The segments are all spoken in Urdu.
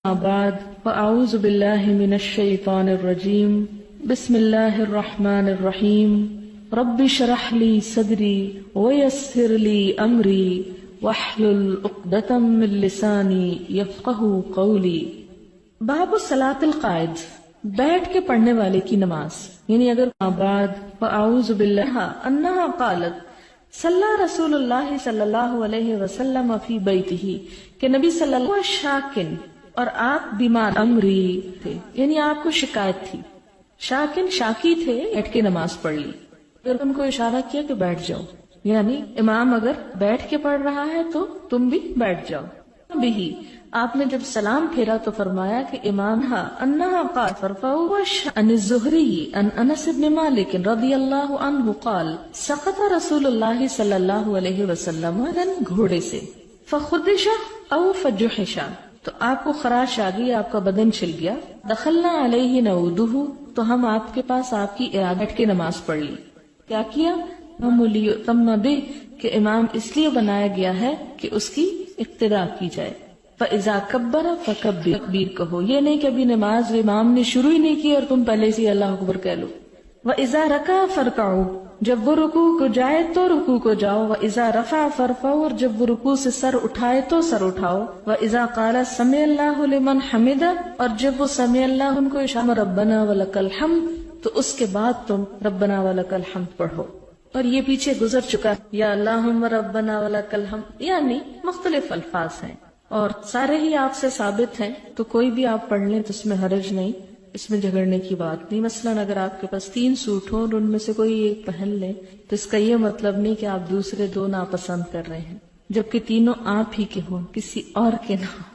بعد فأعوذ بالله من الشيطان الرجيم بسم الله الرحمن الرحيم رب اشرح لي صدري ويسر لي أمري واحلل عقدة من لساني يفقهوا قولي۔ باب صلاۃ القائد، بیٹھ کے پڑھنے والے کی نماز، یعنی اگر بعد فأعوذ باللہ انہا قالت صلی رسول اللہ صلی اللہ علیہ وسلم فی بیتہ، کہ نبی صلی اللہ علیہ وسلم شاکن اور آپ بیمار امری تھے، یعنی آپ کو شکایت تھی، شاکن شاکی تھے، بیٹھ کے نماز پڑھ لی، پھر ان کو اشارہ کیا کہ بیٹھ جاؤ، یعنی امام اگر بیٹھ کے پڑھ رہا ہے تو تم بھی بیٹھ جاؤ۔ بھی آپ نے جب سلام پھیرا تو فرمایا کہ امام انہا قال فرفعوا عن الزہری عن انس بن مالک رضی اللہ عنہ قال سقط رسول اللہ صلی اللہ علیہ وسلم گھوڑے سے فخدش او فجحش، تو آپ کو خراش آ گئی، آپ کا بدن چھل گیا، دخلنا علیہ نعودہ، تو ہم آپ کے پاس آپ کی بیٹھ کے نماز پڑھ لی۔ کیا کیا؟ تم بہ، کہ امام اس لیے بنایا گیا ہے کہ اس کی اقتداء کی جائے۔ فاذا کبر فکبر، تکبیر کہو، یہ نہیں کہ ابھی نماز امام نے شروع ہی نہیں کی اور تم پہلے سے اللہ اکبر کہہ لو۔ واذا رکع فرکعوا، جب وہ رکوع کو جائے تو رکوع کو جاؤ۔ واذا رفع فرفعوا، اور جب وہ رکوع سے سر اٹھائے تو سر اٹھاؤ۔ واذا قال سمع اللہ لمن حمدہ، اور جب وہ سمع اللہ ان کو اشارہ ربنا ولک الحمد، تو اس کے بعد تم ربنا ولک الحمد پڑھو۔ اور یہ پیچھے گزر چکا، یا اللہم ربنا ولک الحمد، یعنی مختلف الفاظ ہیں اور سارے ہی آپ سے ثابت ہیں، تو کوئی بھی آپ پڑھ لیں تو اس میں حرج نہیں، اس میں جھگڑنے کی بات نہیں۔ مثلا اگر آپ کے پاس 3 سوٹ ہوں اور ان میں سے کوئی ایک پہن لیں تو اس کا یہ مطلب نہیں کہ آپ دوسرے 2 ناپسند کر رہے ہیں، جبکہ تینوں آپ ہی کے ہوں، کسی اور کے نہ ہوں۔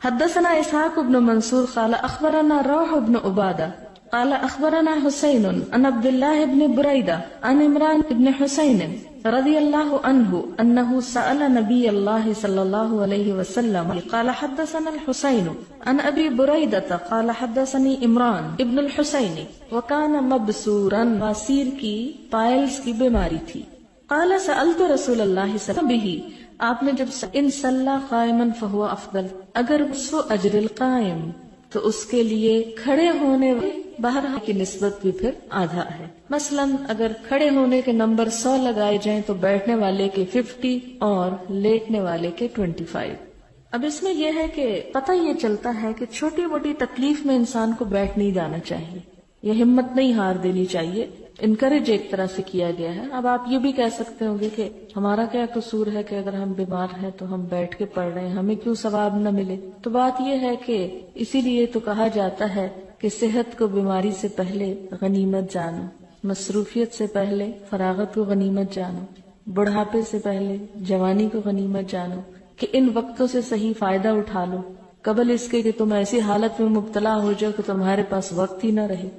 حدثنا اسحاق بن منصور قال اخبرنا روح بن عبادہ قال اخبرنا حسین عن عبد اللہ بن بریدہ عن عمران بن حسین رضی اللہ عنہ انہ سأل نبی اللہ صلی اللہ علیہ وسلم قال حدثنا الحسین عن ابی بریدہ قال حدثنی عمران ابن الحسین وکان مبسورا، باسیر کی پائلز کی بیماری تھی۔ قال سألت رسول اللہ صلی اللہ علیہ وسلم، آپ نے جب ان صلی قائما فہو افضل، اگر وہ اجر القائم تو اس کے لیے کھڑے ہونے بہرحال کی نسبت بھی پھر آدھا ہے۔ مثلا اگر کھڑے ہونے کے نمبر 100 لگائے جائیں تو بیٹھنے والے کے 50 اور لیٹنے والے کے 25۔ اب اس میں یہ ہے کہ پتہ یہ چلتا ہے کہ چھوٹی موٹی تکلیف میں انسان کو بیٹھ نہیں جانا چاہیے، یہ ہمت نہیں ہار دینی چاہیے، انکریج ایک طرح سے کیا گیا ہے۔ اب آپ یہ بھی کہہ سکتے ہوں گے کہ ہمارا کیا قصور ہے کہ اگر ہم بیمار ہیں تو ہم بیٹھ کے پڑھ رہے ہیں، ہمیں کیوں ثواب نہ ملے؟ تو بات یہ ہے کہ اسی لیے تو کہا جاتا ہے کہ صحت کو بیماری سے پہلے غنیمت جانو، مصروفیت سے پہلے فراغت کو غنیمت جانو، بڑھاپے سے پہلے جوانی کو غنیمت جانو، کہ ان وقتوں سے صحیح فائدہ اٹھا لو قبل اس کے کہ تم ایسی حالت میں مبتلا ہو جاؤ کہ تمہارے پاس وقت ہی نہ رہے۔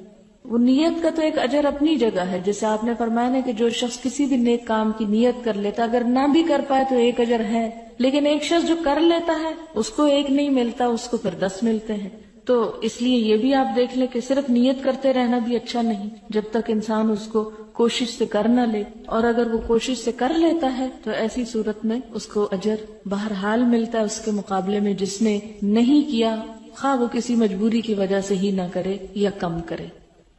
وہ نیت کا تو ایک اجر اپنی جگہ ہے، جیسے آپ نے فرمایا نا کہ جو شخص کسی بھی نیک کام کی نیت کر لیتا، اگر نہ بھی کر پائے تو ایک اجر ہے، لیکن ایک شخص جو کر لیتا ہے اس کو ایک نہیں ملتا، اس کو پھر 10 ملتے ہیں۔ تو اس لیے یہ بھی آپ دیکھ لیں کہ صرف نیت کرتے رہنا بھی اچھا نہیں، جب تک انسان اس کو کوشش سے کر نہ لے، اور اگر وہ کوشش سے کر لیتا ہے تو ایسی صورت میں اس کو اجر بہرحال ملتا ہے اس کے مقابلے میں جس نے نہیں کیا، خواہ وہ کسی مجبوری کی وجہ سے ہی نہ کرے یا کم کرے،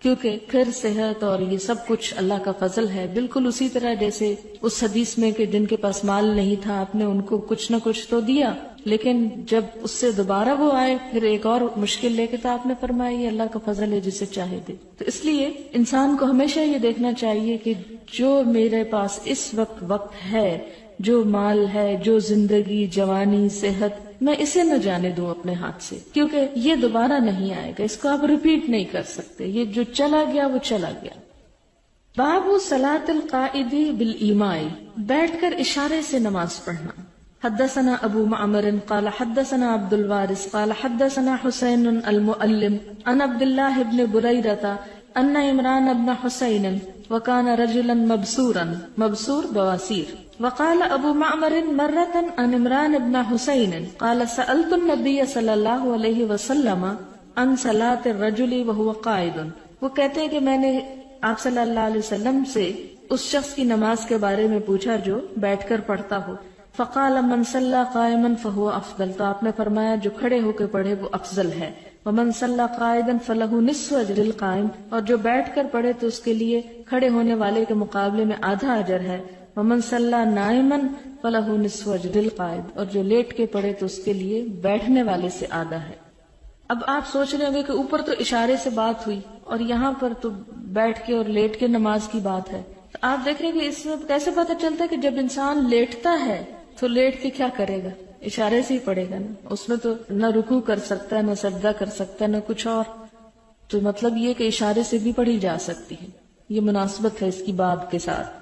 کیونکہ پھر صحت اور یہ سب کچھ اللہ کا فضل ہے۔ بالکل اسی طرح جیسے اس حدیث میں کہ جن کے پاس مال نہیں تھا آپ نے ان کو کچھ نہ کچھ تو دیا، لیکن جب اس سے دوبارہ وہ آئے پھر ایک اور مشکل لے کے، تو آپ نے فرمایا یہ اللہ کا فضل ہے جسے چاہے دے۔ تو اس لیے انسان کو ہمیشہ یہ دیکھنا چاہیے کہ جو میرے پاس اس وقت ہے، جو مال ہے، جو زندگی، جوانی، صحت، میں اسے نہ جانے دوں اپنے ہاتھ سے، کیونکہ یہ دوبارہ نہیں آئے گا، اس کو آپ ریپیٹ نہیں کر سکتے، یہ جو چلا گیا وہ چلا گیا۔ باب صلاۃ القائد بالایماء، بیٹھ کر اشارے سے نماز پڑھنا۔ حدثنا ابو معمر قال حدثنا عبد الوارث قال حدثنا حسین المؤلم عن عبد اللہ بن بریدہ ان عمران بن حسین وكان رجلا مبسورا، مبسور بواسیر۔ وقال ابو معمر مرة عن عمران بن حسین قال سألت النبي صلی اللہ علیہ وسلم عن صلاة الرجل وهو قائد، وہ کہتے ہیں کہ میں نے آپ صلی اللہ علیہ وسلم سے اس شخص کی نماز کے بارے میں پوچھا جو بیٹھ کر پڑھتا ہو۔ فقال من صلى قائما فهو افضل، تو آپ نے فرمایا جو کھڑے ہو کے پڑھے وہ افضل ہے. ومن صلى قائدا فله نصف اجر القائم، اور جو بیٹھ کر پڑھے تو اس کے لیے کھڑے ہونے والے کے مقابلے میں آدھا اجر ہے. ومن صلى نائما فله نصف اجر القائد، اور جو لیٹ کے پڑھے تو اس کے لیے بیٹھنے والے سے آدھا ہے. اب آپ سوچ رہے ہوں گے کہ اوپر تو اشارے سے بات ہوئی اور یہاں پر تو بیٹھ کے اور لیٹ کے نماز کی بات ہے. تو آپ دیکھ رہے ہیں کہ اس میں کیسے پتہ چلتا ہے کہ جب انسان لیٹتا ہے تو لیٹ کے کیا کرے گا؟ اشارے سے ہی پڑھے گا نا. اس میں تو نہ رکوع کر سکتا ہے، نہ سجدہ کر سکتا ہے، نہ کچھ اور. تو مطلب یہ کہ اشارے سے بھی پڑھی جا سکتی ہے. یہ مناسبت ہے اس کی باب کے ساتھ.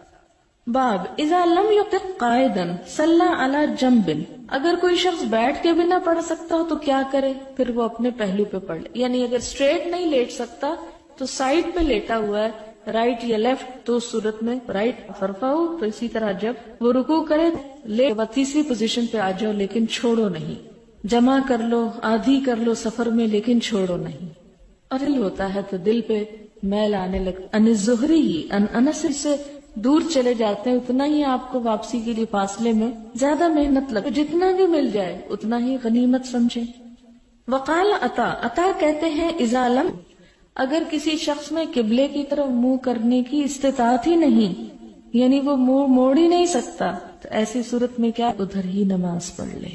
باب اذا لم يطق قائدا صلى على جنب، اگر کوئی شخص بیٹھ کے بھی نہ پڑھ سکتا ہو تو کیا کرے؟ پھر وہ اپنے پہلو پہ پڑھ لے. یعنی اگر اسٹریٹ نہیں لیٹ سکتا تو سائڈ پہ لیٹا ہوا ہے، رائٹ یا لیفٹ، تو اس صورت میں رائٹ فرفعو. تو اسی طرح جب وہ رکوع کرے لے تیسری پوزیشن پہ آ جاؤ، لیکن چھوڑو نہیں. جمع کر لو، آدھی کر لو سفر میں، لیکن چھوڑو نہیں. اور دل ہوتا ہے تو دل پہ میل آنے لگتا. ان الزہری ان انس سے دور چلے جاتے ہیں اتنا ہی آپ کو واپسی کے لیے فاصلے میں زیادہ محنت لگے. جتنا بھی مل جائے اتنا ہی غنیمت سمجھے. وقال عطا کہتے ہیں اذا لم، اگر کسی شخص میں قبلے کی طرف منہ کرنے کی استطاعت ہی نہیں، یعنی وہ منہ موڑ ہی نہیں سکتا، تو ایسی صورت میں کیا ادھر ہی نماز پڑھ لے.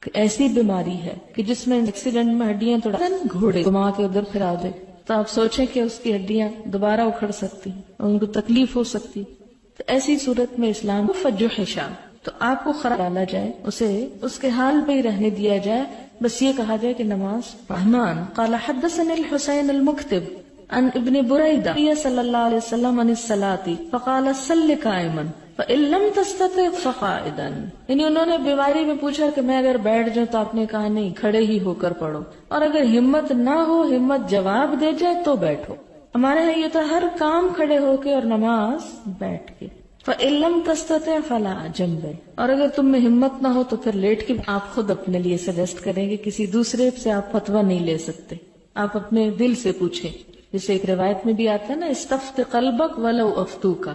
کہ ایسی بیماری ہے کہ جس میں ایکسیڈنٹ میں ہڈیاں توڑا گھوڑے گھما کے ادھر پھرا دے، تو آپ سوچیں کہ اس کی ہڈیاں دوبارہ اکھڑ سکتی اور ان کو تکلیف ہو سکتی. تو ایسی صورت میں اسلام کو فجوحشا، تو آپ کو خراب ڈالا جائے، اسے اس کے حال پہ ہی رہنے دیا جائے. بس یہ کہا جائے کہ نماز رحمان. قال حدثني الحسين المكتب عن ابن بريدة صلى الله عليه وسلم عن الصلاة فقال صل قائما فإن لم تستطع فقاعدا. یعنی انہوں نے بیماری میں پوچھا کہ میں اگر بیٹھ جاؤں، تو آپ نے کہا نہیں، کھڑے ہی ہو کر پڑھو، اور اگر ہمت نہ ہو، ہمت جواب دے جائے تو بیٹھو. ہمارے یہاں یہ تو ہر کام کھڑے ہو کے اور نماز بیٹھ کے. فَإِن لَمْ تَسْتَطِعْ فَلَا جَنْبٍ، اور اگر تم میں ہمت نہ ہو تو پھر لیٹ کے. آپ خود اپنے لیے سجیسٹ کریں گے، کسی دوسرے سے آپ فتویٰ نہیں لے سکتے. آپ اپنے دل سے پوچھیں، جسے ایک روایت میں بھی آتا ہے نا، استفت قلبک ولو افتوکا،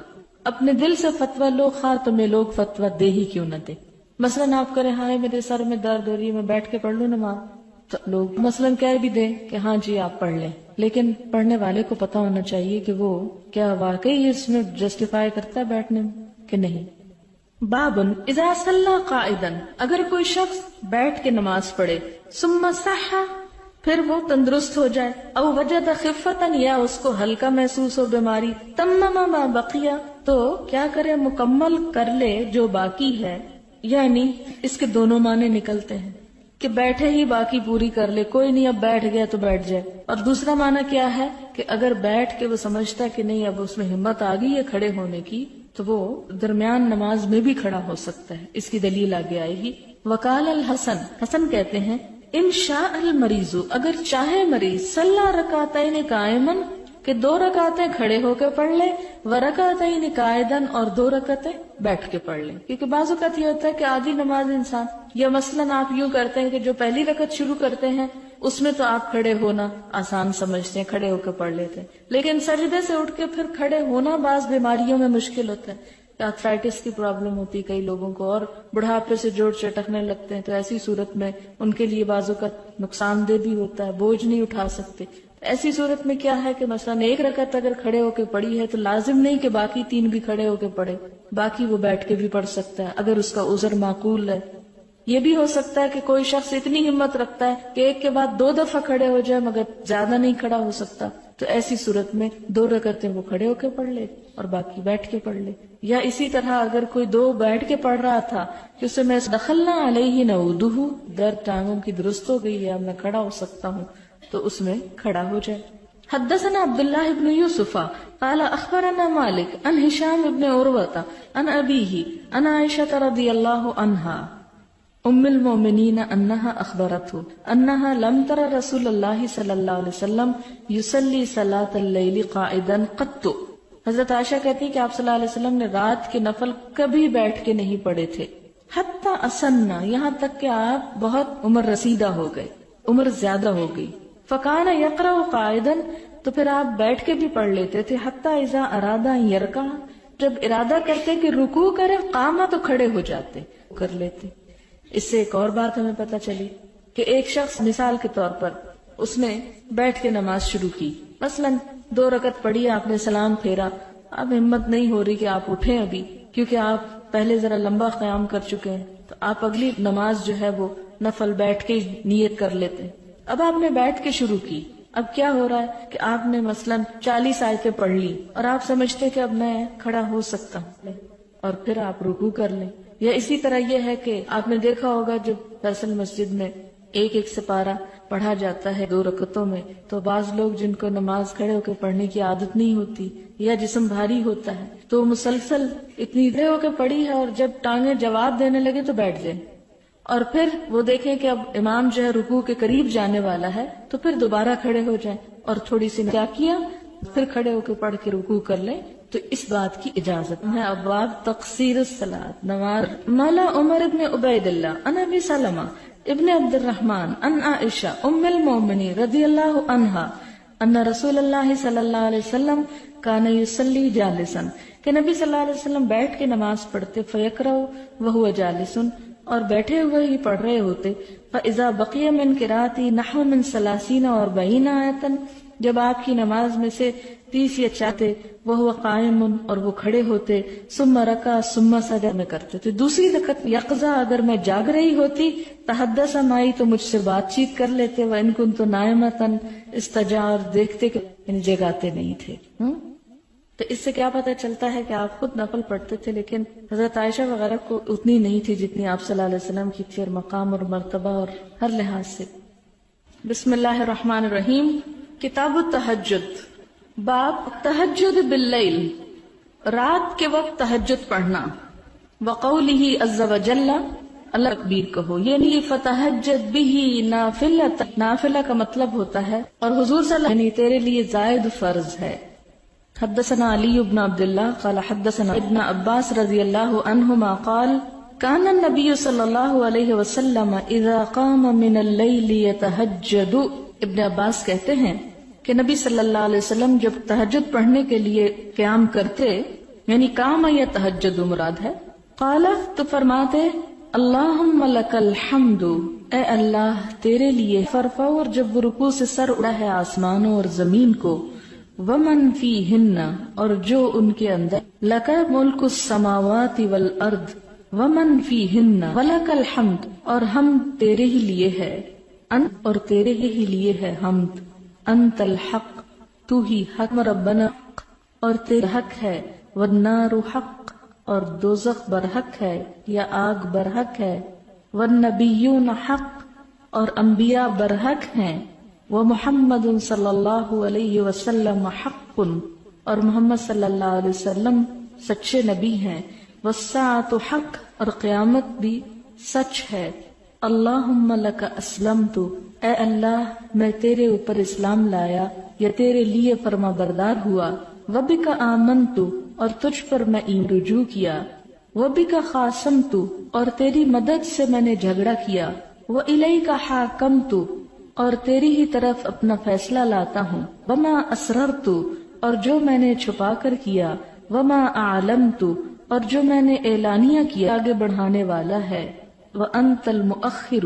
اپنے دل سے فتویٰ لو، خواہ تمہیں لوگ فتویٰ دے ہی کیوں نہ دے. مثلاً آپ کریں ہاں میرے سر میں درد ہو رہی ہے، میں بیٹھ کے پڑھ لوں نماز، تو لوگ مثلاً کہہ بھی دیں کہ ہاں جی آپ پڑھ لیں، لیکن پڑھنے والے کو پتا ہونا چاہیے کہ وہ کیا واقعی اس میں جسٹیفائی کرتا ہے بیٹھنے میں کہ نہیں. بابن اذا صلی قائدا، اگر کوئی شخص بیٹھ کے نماز پڑھے، ثم صح، پھر وہ تندرست ہو جائے، او وجد خفتن، یا اس کو ہلکا محسوس ہو بیماری، تمم ما بقیہ، تو کیا کرے؟ مکمل کر لے جو باقی ہے. یعنی اس کے دونوں معنی نکلتے ہیں کہ بیٹھے ہی باقی پوری کر لے، کوئی نہیں اب بیٹھ گیا تو بیٹھ جائے. اور دوسرا معنی کیا ہے کہ اگر بیٹھ کے وہ سمجھتا ہے کہ نہیں اب اس میں ہمت آ گئی ہے کھڑے ہونے کی، تو وہ درمیان نماز میں بھی کھڑا ہو سکتا ہے. اس کی دلیل آگے آئے گی. وقال الحسن، حسن کہتے ہیں ان شاء المریض، اگر چاہے مریض، صلی رکعتین قائما، کہ 2 رکعتیں کھڑے ہو کے پڑھ لے، ورکعتین قاعدا، اور 2 رکعتیں بیٹھ کے پڑھ لیں. کیونکہ بعض اوقات یہ ہوتا ہے کہ آدھی نماز انسان، یا مثلاً آپ یوں کرتے ہیں کہ جو پہلی رکعت شروع کرتے ہیں اس میں تو آپ کھڑے ہونا آسان سمجھتے ہیں، کھڑے ہو کے پڑھ لیتے ہیں، لیکن سجدے سے اٹھ کے پھر کھڑے ہونا بعض بیماریوں میں مشکل ہوتا ہے. آرتھرائٹس کی پرابلم ہوتی ہے کئی لوگوں کو، اور بڑھاپے سے جوڑ چٹکنے لگتے ہیں، تو ایسی صورت میں ان کے لیے بعض اوقات نقصان دہ بھی ہوتا ہے، بوجھ نہیں اٹھا سکتے. ایسی صورت میں کیا ہے کہ مثلا 1 رکعت اگر کھڑے ہو کے پڑھی ہے تو لازم نہیں کہ باقی 3 بھی کھڑے ہو کے پڑھے، باقی وہ بیٹھ کے بھی پڑھ سکتا ہے اگر اس کا عذر معقول ہے. یہ بھی ہو سکتا ہے کہ کوئی شخص اتنی ہمت رکھتا ہے کہ ایک کے بعد 2 دفعہ کھڑے ہو جائے مگر زیادہ نہیں کھڑا ہو سکتا، تو ایسی صورت میں 2 رکعتیں وہ کھڑے ہو کے پڑھ لے اور باقی بیٹھ کے پڑھ لے. یا اسی طرح اگر کوئی 2 بیٹھ کے پڑھ رہا تھا کہ اسے میں دخلنا علیہ نعودہ، درد ٹانگوں کی درست ہو گئی ہے، میں کھڑا ہو سکتا ہوں، تو اس میں کھڑا ہو جائے. حدثنا عبداللہ بن یوسف قال اخبرنا مالک عن ہشام بن عروہ عن ابیہ عن عائشہ رضی اللہ عنہا ام المؤمنین انہا اخبرته انہا لم تر رسول اللہ صلی اللہ علیہ وسلم یصلی صلاۃ اللیل قاعدا قط. حضرت عائشہ کہتی ہیں کہ آپ صلی اللہ علیہ وسلم نے رات کے نفل کبھی بیٹھ کے نہیں پڑھے تھے. حتی اسنہ، یہاں تک کہ آپ بہت عمر رسیدہ ہو گئے، عمر زیادہ ہو گئی. فکان یقرأ قاعدا، تو پھر آپ بیٹھ کے بھی پڑھ لیتے تھے. حتی اذا اراد یرکع، جب ارادہ کرتے کہ رکوع کرے، قام، تو کھڑے ہو جاتے. کر لیتے. اس سے ایک اور بات ہمیں پتہ چلی کہ ایک شخص مثال کے طور پر اس نے بیٹھ کے نماز شروع کی، مثلا 2 رکعت پڑھی، آپ نے سلام پھیرا، اب ہمت نہیں ہو رہی کہ آپ اٹھیں ابھی کیونکہ آپ پہلے ذرا لمبا قیام کر چکے ہیں، تو آپ اگلی نماز جو ہے وہ نفل بیٹھ کے نیت کر لیتے ہیں. اب آپ نے بیٹھ کے شروع کی، اب کیا ہو رہا ہے کہ آپ نے مثلا 40 آیتیں پڑھ لی اور آپ سمجھتے کہ اب میں کھڑا ہو سکتا ہوں، اور پھر آپ رکوع کر لیں. یا اسی طرح یہ ہے کہ آپ نے دیکھا ہوگا جب فیصل مسجد میں ایک سپارہ پڑھا جاتا ہے 2 رکعتوں میں، تو بعض لوگ جن کو نماز کھڑے ہو کے پڑھنے کی عادت نہیں ہوتی یا جسم بھاری ہوتا ہے تو مسلسل اتنی دیر ہو کے پڑھی ہے اور جب ٹانگیں جواب دینے لگے تو بیٹھ جائیں، اور پھر وہ دیکھیں کہ اب امام جو ہے رکوع کے قریب جانے والا ہے تو پھر دوبارہ کھڑے ہو جائیں اور تھوڑی سی کیا کیا پھر کھڑے ہو کے پڑھ کے رکوع کر لیں. تو اس بات کی اجازت ہے. ابواب تقصیر الصلاۃ نماز. مولا عمر ابن عبید اللہ عن ابی سلمہ ابن عبد الرحمن عن عائشہ ام المؤمنین رضی اللہ عنہا ان رسول اللہ صلی اللہ علیہ وسلم کان یصلی جالسا، کہ نبی صلی اللہ علیہ وسلم بیٹھ کے نماز پڑھتے، فیقرأ وہو جالس، اور بیٹھے ہوئے ہی پڑھ رہے ہوتے. فاذا بقی من قراءتی نحو من 30 و 40 آیۃ، جب آپ کی نماز میں سے 30 یا 40 وہ قائم اور وہ کھڑے ہوتے، ثم رکع ثم سجد میں کرتے تھے. دوسری رکعت یقظہ اگر میں جاگ رہی ہوتی، تحدث معی تو مجھ سے بات چیت کر لیتے، وان کنت نائمۃ استجار، دیکھتے کہ یعنی جگاتے نہیں تھے. تو اس سے کیا پتہ چلتا ہے کہ آپ خود نفل پڑھتے تھے، لیکن حضرت عائشہ وغیرہ کو اتنی نہیں تھی جتنی آپ صلی اللہ علیہ وسلم کی تھی، اور مقام اور مرتبہ اور ہر لحاظ سے. بسم اللہ الرحمن الرحیم. کتاب التہجد. باب تہجد باللیل، رات کے وقت تہجد پڑھنا. وقولہ عز وجل، اللہ تکبیر کہو، یعنی فتہجد بہ نافلۃ، نافلہ کا مطلب ہوتا ہے اور حضور صلی اللہ علیہ وسلم یعنی تیرے لیے زائد فرض ہے. حدثنا علی بن عبد اللہ قال حدثنا ابن عباس رضی اللہ عنہما قال كان النبی صلی اللہ علیہ وسلم اذا قام من اللیل یتہجد. ابن عباس کہتے ہیں کہ نبی صلی اللہ علیہ وسلم جب تہجد پڑھنے کے لیے قیام کرتے، یعنی قام یا تہجد مراد ہے، قال تو فرماتے اللہم لک الحمد، اے اللہ تیرے لیے فرفع، اور جب رکوع سے سر اڑا ہے آسمانوں اور زمین کو، ومن فیہن، اور جو ان کے اندر، لک ملک السماوات والارض ومن فیہن ولک الحمد، اور ہم تیرے ہی لیے ہے، انت اور تیرے ہی لیے ہے حمد، انت الحق تو ہی حق، ربنا اور تیرا حق ہے، والنار حق اور دوزخ برحق ہے یا آگ برحق ہے، والنبیون حق اور انبیاء برحق ہیں، ومحمد صلی اللہ علیہ وسلم حق اور محمد صلی اللہ علیہ وسلم سچے نبی ہیں، والساعۃ حق اور قیامت بھی سچ ہے، اللہم لک اسلمت، اے اللہ میں تیرے اوپر اسلام لایا یا تیرے لیے فرما بردار ہوا، وبک آمنت اور تجھ پر میں رجوع کیا، وبک خاصمت اور تیری مدد سے میں نے جھگڑا کیا، والیک حاکمت اور تیری ہی طرف اپنا فیصلہ لاتا ہوں، وما اسررت اور جو میں نے چھپا کر کیا، وما اعلمت اور جو میں نے اعلانیہ کیا آگے بڑھانے والا ہے، وانت المؤخر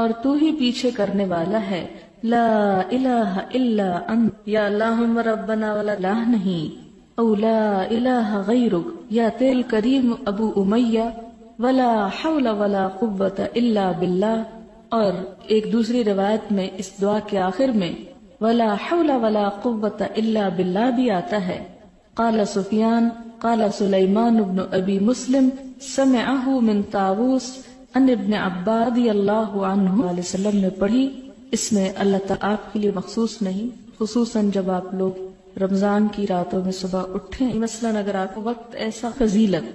اور تو ہی پیچھے کرنے والا ہے، لا الہ الا انت یا اللہم ربنا ولا الہ نہیں، او لا الہ غیرک یا تیل کریم ابو امیہ، ولا حول ولا قوت الا باللہ، اور ایک دوسری روایت میں اس دعا کے آخر میں ولا حول ولا قوت الا باللہ بھی آتا ہے. قال سفیان قال سلیمان بن ابی مسلم سمعہ من طاووس ان ابن عباس رضی اللہ عنہ علیہ وسلم نے پڑھی. اس میں اللہ تعالیٰ آپ کے لیے مخصوص نہیں، خصوصاً جب آپ لوگ رمضان کی راتوں میں صبح اٹھیں، مثلاً اگر آپ کو وقت ایسا فضیلت.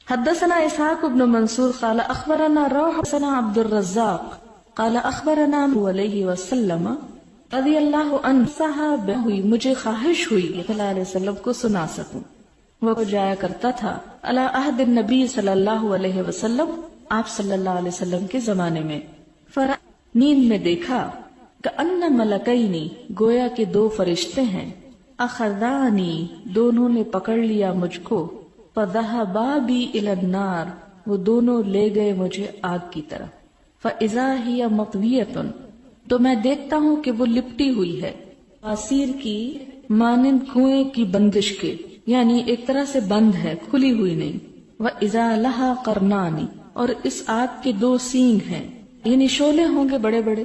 حدثنا اسحاق بن منصور قال اخبرنا روح حدثنا عبد الرزاق قال اخبرنا علیہ وسلم رضی اللہ عنہ صحابہ ہوئی مجھے خواہش ہوئی صلی اللہ علیہ وسلم کو سنا سکوں. وہ جایا کرتا تھا علی عہد النبی صلی اللہ علیہ وسلم، آپ صلی اللہ علیہ وسلم کے زمانے میں. نیند میں دیکھا کہ ان ملکینی گویا کے 2 فرشتے ہیں، اخذانی دونوں نے پکڑ لیا مجھ کو، فذهبا بی الی النار وہ دونوں لے گئے مجھے آگ کی طرف. فَإِذَا هِيَ مَطْوِيَةٌ، تو میں دیکھتا ہوں کہ وہ لپٹی ہوئی ہے، آسیر کی مانند کنویں کی بندش کے، یعنی ایک طرح سے بند ہے، کھلی ہوئی نہیں. وَإِذَا لَهَا قَرْنَانِ، اور اس آگ کے دو سینگ ہیں، یعنی شعلے ہوں گے بڑے بڑے.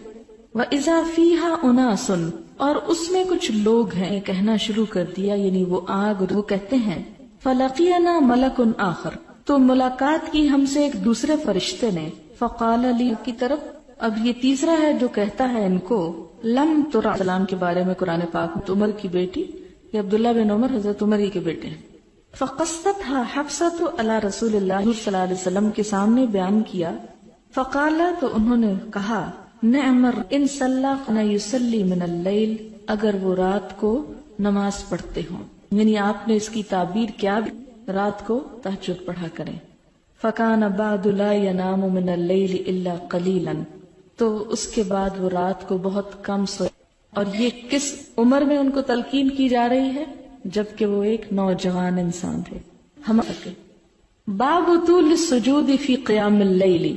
وَإِذَا فِيهَا أُنَاسٌ، اور اس میں کچھ لوگ ہیں. کہنا شروع کر دیا، یعنی وہ آگ، وہ کہتے ہیں فَلَقِيَنَا مَلَكٌ آخر، تو ملاقات کی ہم سے ایک دوسرے فرشتے نے. فَقَالَ لِي کی طرف، اب یہ تیسرا ہے جو کہتا ہے ان کو لم ترى السلام کے بارے میں قرآن پاک میں، عمر کی بیٹی، یہ عبداللہ بن عمر حضرت عمر ہی کے بیٹے ہیں. فَقَصَّتْهَا حَفْصَةُ عَلَى رسول اللہ صلی اللہ علیہ وسلم کے سامنے بیان کیا. فقال، تو انہوں نے کہا نعمر ان صلی کان یصلی من اللیل، اگر وہ رات کو نماز پڑھتے ہوں، یعنی آپ نے اس کی تعبیر کیا، رات کو تہجد پڑھا کریں. فکان بعد لا ینام من اللیل الا قلیلا، تو اس کے بعد وہ رات کو بہت کم سوئے. اور یہ کس عمر میں ان کو تلقین کی جا رہی ہے؟ جبکہ وہ ایک نوجوان انسان تھے. ہم باب طول السجود فی قیام اللیل،